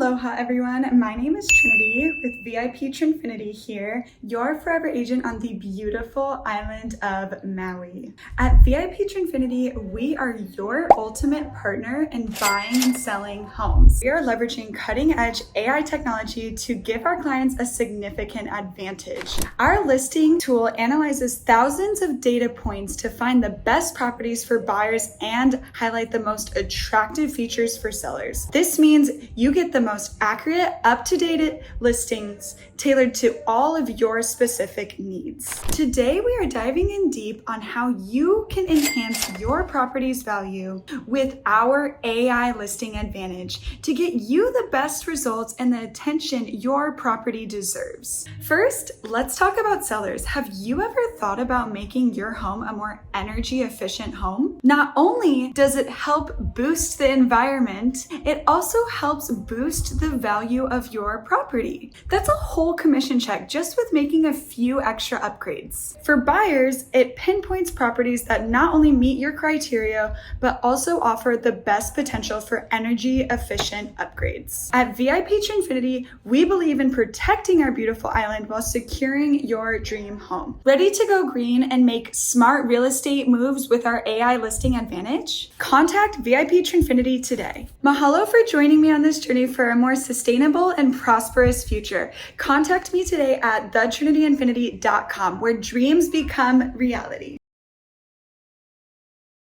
Aloha everyone, my name is Trinity with VIP Trinfinity here, your forever agent on the beautiful island of Maui. At VIP Trinfinity, we are your ultimate partner in buying and selling homes. We are leveraging cutting-edge AI technology to give our clients a significant advantage. Our listing tool analyzes thousands of data points to find the best properties for buyers and highlight the most attractive features for sellers. This means you get the most accurate, up-to-date listings tailored to all of your specific needs. Today, we are diving in deep on how you can enhance your property's value with our AI listing advantage to get you the best results and the attention your property deserves. First, let's talk about sellers. Have you ever thought about making your home a more energy efficient home? Not only does it help boost the environment, it also helps boost the value of your property. That's a whole commission check just with making a few extra upgrades. For buyers, it pinpoints properties that not only meet your criteria, but also offer the best potential for energy efficient upgrades. At VIP Trinfinity, we believe in protecting our beautiful island while securing your dream home. Ready to go green and make smart real estate moves with our AI listing advantage? Contact VIP Trinfinity today. Mahalo for joining me on this journey for a more sustainable and prosperous future. Contact me today at thetrinitynfinity.com, where dreams become reality.